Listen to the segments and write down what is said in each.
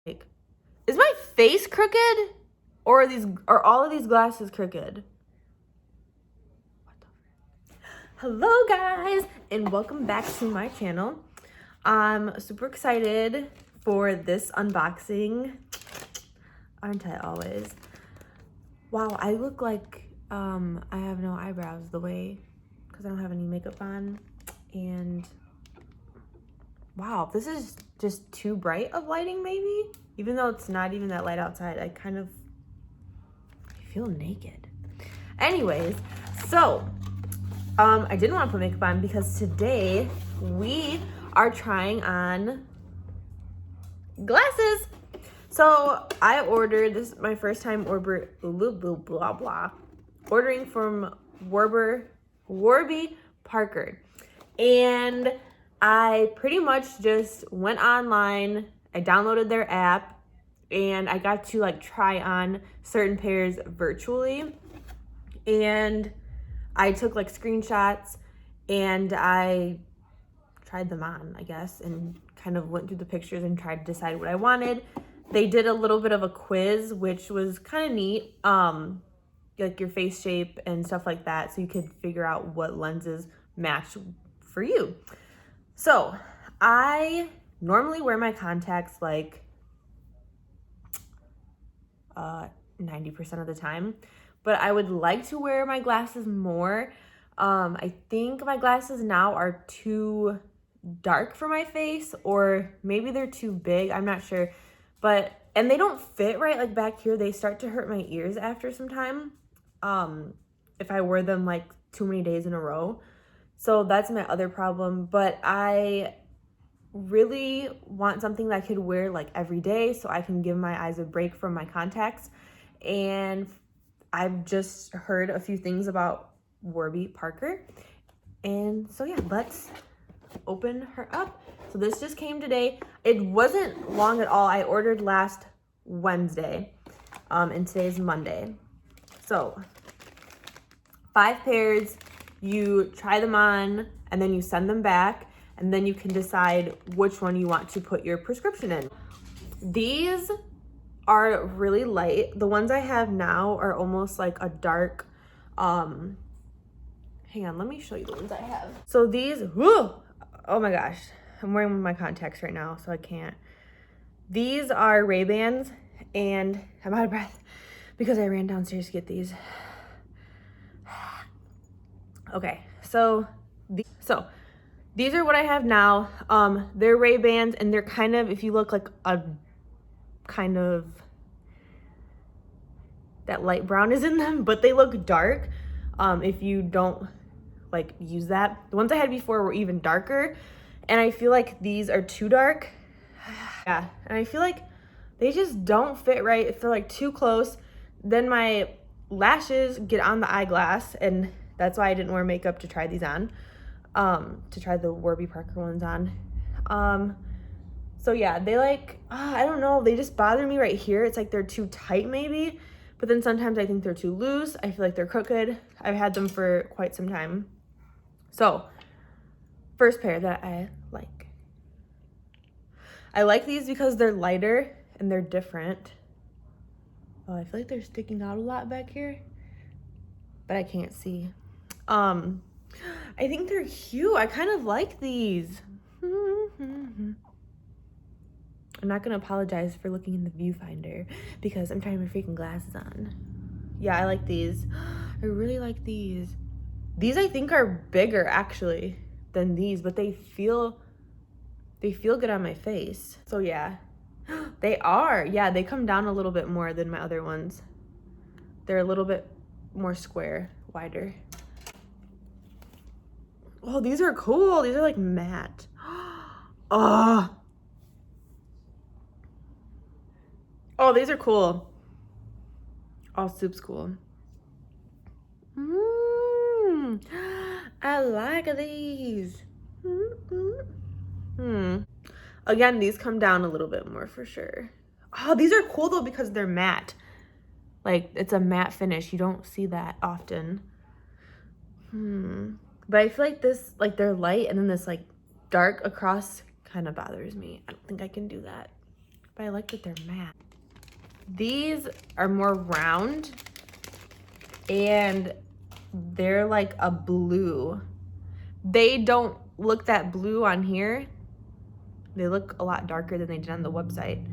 Like, is my face crooked? Or are all of these glasses crooked? What the frick? Hello guys, and welcome back to my channel. I'm super excited for this unboxing. Aren't I always? Wow, I look like I have no eyebrows because I don't have any makeup on. And wow, this is just too bright of lighting maybe? Even though it's not even that light outside, I feel naked. Anyways, so I didn't want to put makeup on because today we are trying on glasses. So I ordered, this is my first time ordering from Warby Parker. And I pretty much just went online, I downloaded their app, and I got to like try on certain pairs virtually. And I took like screenshots and I tried them on, I guess, and kind of went through the pictures and tried to decide what I wanted. They did a little bit of a quiz, which was kind of neat, like your face shape and stuff like that, so you could figure out what lenses match for you. So I normally wear my contacts like 90% of the time, but I would like to wear my glasses more. I think my glasses now are too dark for my face, or maybe they're too big, I'm not sure. And they don't fit right, like back here, they start to hurt my ears after some time, if I wear them like too many days in a row. So that's my other problem, but I really want something that I could wear like every day so I can give my eyes a break from my contacts. And I've just heard a few things about Warby Parker. And so yeah, let's open her up. So this just came today. It wasn't long at all. I ordered last Wednesday, and today's Monday. So 5 pairs, you try them on and then you send them back, and then you can decide which one you want to put your prescription in. These are really light. The ones I have now are almost like a dark, hang on, let me show you the ones I have. So these, whoo, oh my gosh, I'm wearing my contacts right now, so I can't. These are RayBans, and I'm out of breath because I ran downstairs to get these. Okay, so these are what I have now. They're RayBans, and they're kind of, if you look like a kind of, that light brown is in them, but they look dark if you don't like use that. The ones I had before were even darker, and I feel like these are too dark. Yeah, and I feel like they just don't fit right. They're like too close. Then my lashes get on the eyeglass, and that's why I didn't wear makeup to try these on, to try the Warby Parker ones on. So yeah, they like, I don't know, they just bother me right here. It's like they're too tight maybe, but then sometimes I think they're too loose. I feel like they're crooked. I've had them for quite some time. So first pair that I like these because they're lighter and they're different. Oh, I feel like they're sticking out a lot back here, but I can't see. I think they're cute. I kind of like these. I'm not gonna apologize for looking in the viewfinder because I'm trying my freaking glasses on. Yeah, I like these. I really like these. These I think are bigger actually than these, but they feel good on my face. So yeah, they are. Yeah, they come down a little bit more than my other ones. They're a little bit more square, wider. Oh, these are cool. These are like matte. Oh, these are cool. Oh, soup's cool. I like these. Again, these come down a little bit more for sure. Oh, these are cool though because they're matte. Like, it's a matte finish. You don't see that often. But I feel like this, like they're light and then this like dark across kind of bothers me. I don't think I can do that. but I like that they're matte. These are more round and they're like a blue. They don't look that blue on here. They look a lot darker than they did on the website,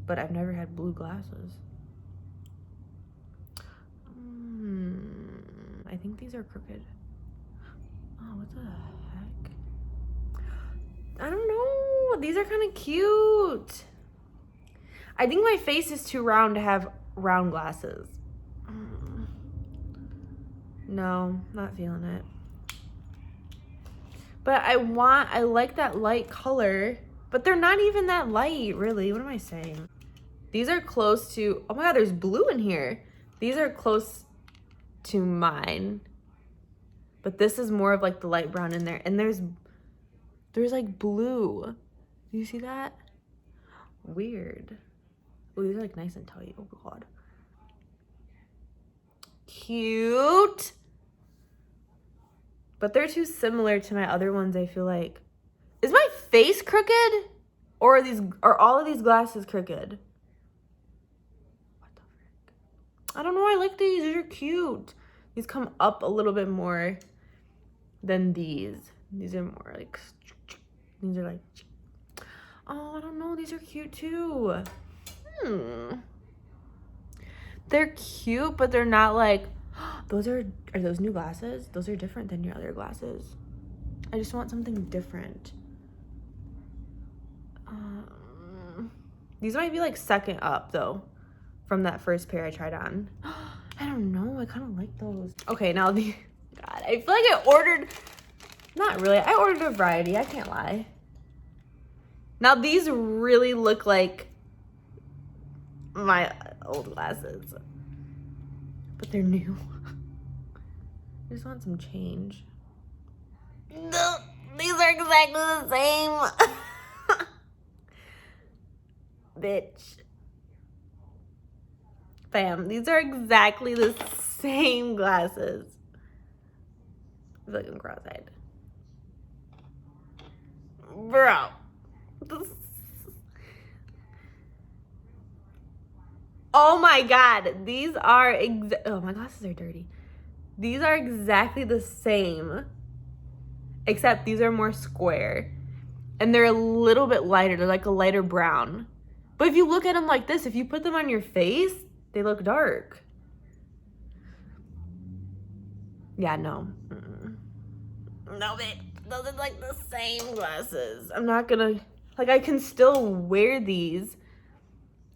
but I've never had blue glasses. I think these are crooked. Oh, what the heck? I don't know. These are kind of cute. I think my face is too round to have round glasses. No, not feeling it. But I like that light color, but they're not even that light, really. What am I saying? These are close to, oh my God, there's blue in here. These are close to mine, but this is more of like the light brown in there. And there's like blue. Do you see that? Weird. Oh, these are like nice and tight. Oh God. Cute. But they're too similar to my other ones, I feel like. Is my face crooked? Or are all of these glasses crooked? What the frick? I don't know, I like these. These are cute. These come up a little bit more than these. These are more like, these are like, oh, I don't know. These are cute too. They're cute, but they're not like, are those new glasses? Those are different than your other glasses. I just want something different. These might be like second up though from that first pair I tried on. I don't know, I kind of like those. Okay, now God, I feel like I ordered, not really, I ordered a variety, I can't lie. Now these really look like my old glasses, but they're new. I just want some change. No, these are exactly the same. Bitch. Bam, these are exactly the same glasses. I feel like I'm cross-eyed. Bro. Oh my God, these are, oh, my glasses are dirty. These are exactly the same, except these are more square. And they're a little bit lighter, they're like a lighter brown. But if you look at them like this, if you put them on your face, they look dark. Yeah, no. No, babe, those are like the same glasses. I'm not gonna, like, I can still wear these.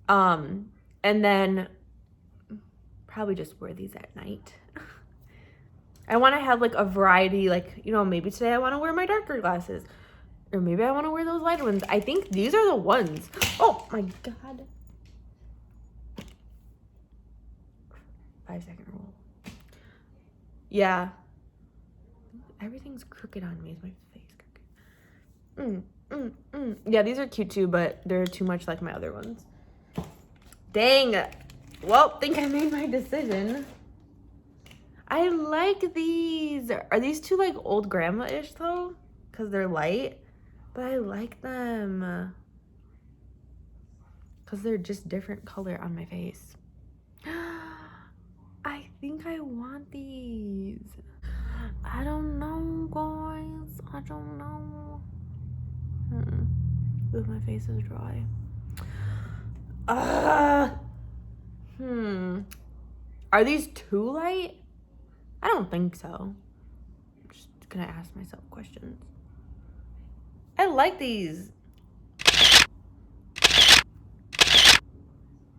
And then probably just wear these at night. I want to have like a variety, like, you know, maybe today I want to wear my darker glasses. Or maybe I want to wear those lighter ones. I think these are the ones. Oh my God. 5-second rule. Yeah. Everything's crooked on me. Is my face crooked? Yeah, these are cute too, but they're too much like my other ones. Dang. Well, think I made my decision. I like these. Are these too like old grandma-ish though? Because they're light. But I like them. Because they're just different color on my face. I think I want these. I don't know, guys. I don't know. Ooh, my face is dry. Are these too light? I don't think so. I'm just gonna ask myself questions. I like these.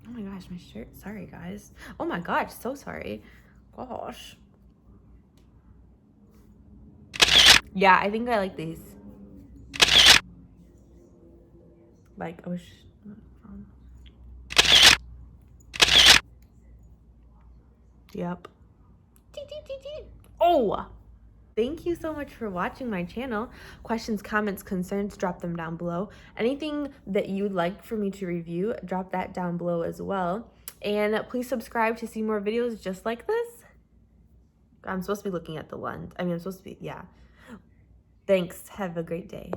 Oh my gosh, my shirt. Sorry, guys. Oh my gosh, so sorry. Gosh. Yeah, I think I like these. Like, I wish. Yep. Oh! Thank you so much for watching my channel. Questions, comments, concerns, drop them down below. Anything that you'd like for me to review, drop that down below as well. And please subscribe to see more videos just like this. I'm supposed to be looking at the lens. I mean, I'm supposed to be, yeah. Thanks. Have a great day.